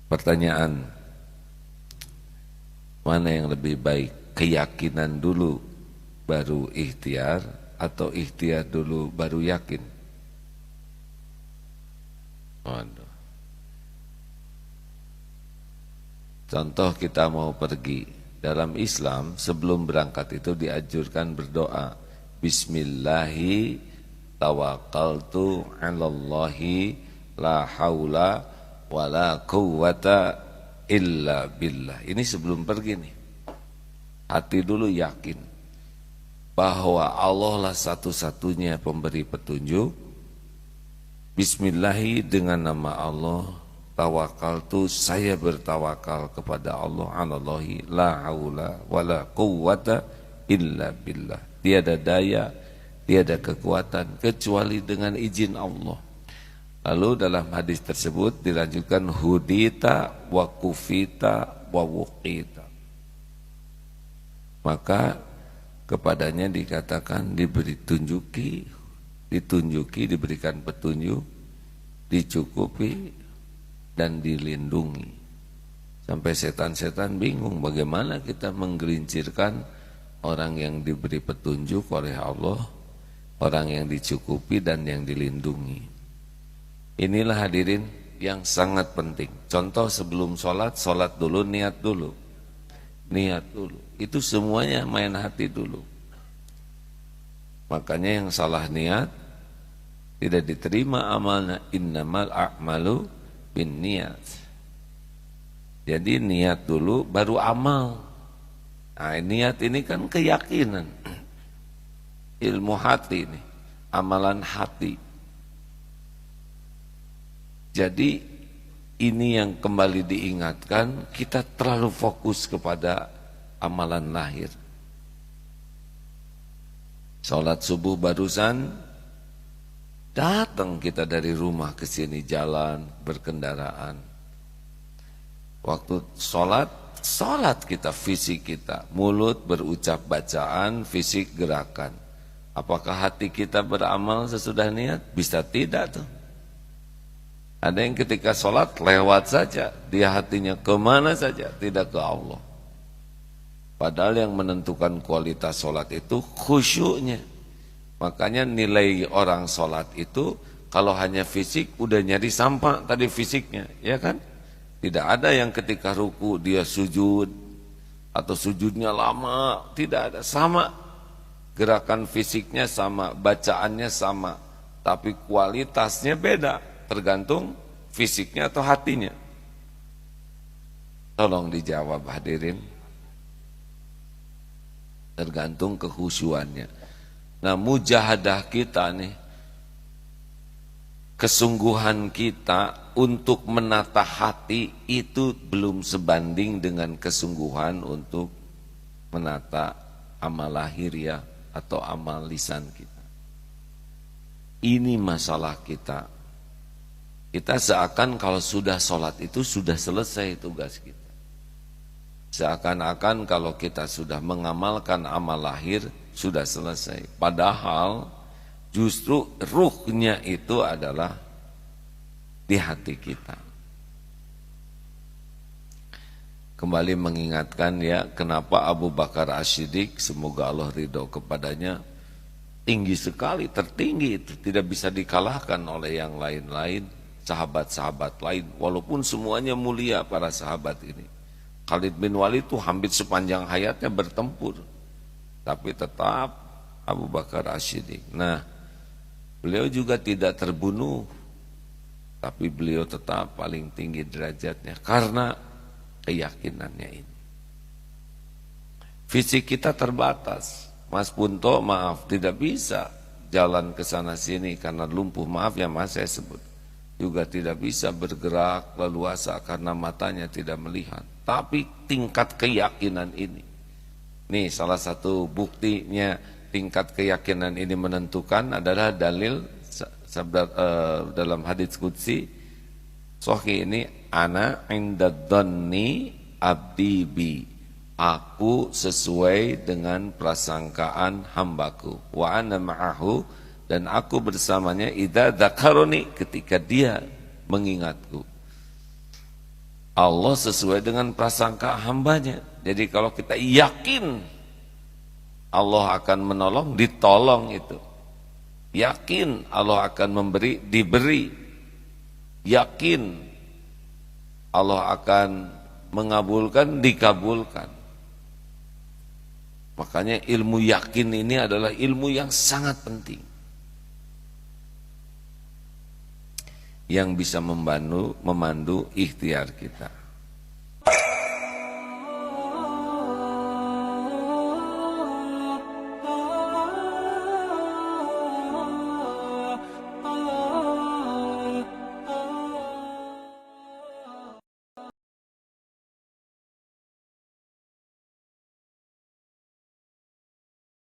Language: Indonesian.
Pertanyaan, mana yang lebih baik? Keyakinan dulu baru ikhtiar atau ikhtiar dulu baru yakin? Waduh. Contoh kita mau pergi. Dalam Islam sebelum berangkat itu dianjurkan berdoa. Bismillahi tawakkaltu 'alallahi la haula wala quwwata illa billah. Ini sebelum pergi nih. Hati dulu yakin bahwa Allah lah satu-satunya pemberi petunjuk. Bismillahi, dengan nama Allah. Tawakaltu, saya bertawakal kepada Allah. Anallahi la haula wala quwwata illa billah. Tiada daya, tiada kekuatan kecuali dengan izin Allah. Lalu dalam hadis tersebut dilanjutkan hudita wa kufita wa wuqita. Maka kepadanya dikatakan ditunjuki, diberikan petunjuk, dicukupi dan dilindungi. Sampai setan-setan bingung bagaimana kita menggelincirkan orang yang diberi petunjuk oleh Allah, orang yang dicukupi dan yang dilindungi. Inilah hadirin yang sangat penting. Contoh sebelum sholat dulu, niat dulu. Niat dulu. Itu semuanya main hati dulu. Makanya yang salah niat tidak diterima amalnya. Innamal a'malu bin niat. Jadi niat dulu baru amal. Nah, niat ini kan keyakinan. Ilmu hati ini, amalan hati. Jadi ini yang kembali diingatkan, kita terlalu fokus kepada amalan lahir. Sholat subuh barusan, datang kita dari rumah ke sini jalan, berkendaraan. Waktu sholat kita, fisik kita, mulut berucap bacaan, fisik gerakan. Apakah hati kita beramal sesudah niat? Bisa tidak tuh. Ada yang ketika sholat lewat saja, dia hatinya kemana saja, tidak ke Allah. Padahal yang menentukan kualitas sholat itu khusyuknya. Makanya nilai orang sholat itu kalau hanya fisik udah nyari sampah tadi fisiknya, ya kan? Tidak ada yang ketika ruku dia sujud atau sujudnya lama, tidak ada. Sama, gerakan fisiknya sama, bacaannya sama, tapi kualitasnya beda, tergantung fisiknya atau hatinya. Tolong dijawab hadirin. Tergantung kehusuannya. Nah, mujahadah kita nih, kesungguhan kita untuk menata hati itu belum sebanding dengan kesungguhan untuk menata amal lahiriah atau amal lisan kita. Ini masalah kita. Kita seakan kalau sudah sholat itu sudah selesai tugas kita. Seakan-akan kalau kita sudah mengamalkan amal lahir sudah selesai. Padahal justru ruhnya itu adalah di hati kita. Kembali mengingatkan ya, kenapa Abu Bakar As-Siddiq, semoga Allah ridho kepadanya, tinggi sekali, tertinggi itu, tidak bisa dikalahkan oleh yang lain-lain, sahabat-sahabat lain, walaupun semuanya mulia para sahabat ini. Khalid bin Walid itu hampir sepanjang hayatnya bertempur, tapi tetap Abu Bakar As-Siddiq. Nah, beliau juga tidak terbunuh, tapi beliau tetap paling tinggi derajatnya karena keyakinannya ini. Fisik kita terbatas, Mas Punto maaf tidak bisa jalan ke sana sini karena lumpuh, maaf ya Mas saya sebut. Juga tidak bisa bergerak leluasa karena matanya tidak melihat. Tapi tingkat keyakinan ini, nih salah satu buktinya tingkat keyakinan ini menentukan adalah dalil dalam hadits qudsi sahih ini, ana inda dhanni abdi bi, aku sesuai dengan prasangkaan hambaku, wa ana ma'ahu, dan aku bersamanya idza dzakaroni, ketika dia mengingatku. Allah sesuai dengan prasangka hambanya. Jadi kalau kita yakin Allah akan menolong, ditolong itu. Yakin Allah akan memberi, diberi. Yakin Allah akan mengabulkan, dikabulkan. Makanya ilmu yakin ini adalah ilmu yang sangat penting, yang bisa memandu ikhtiar kita.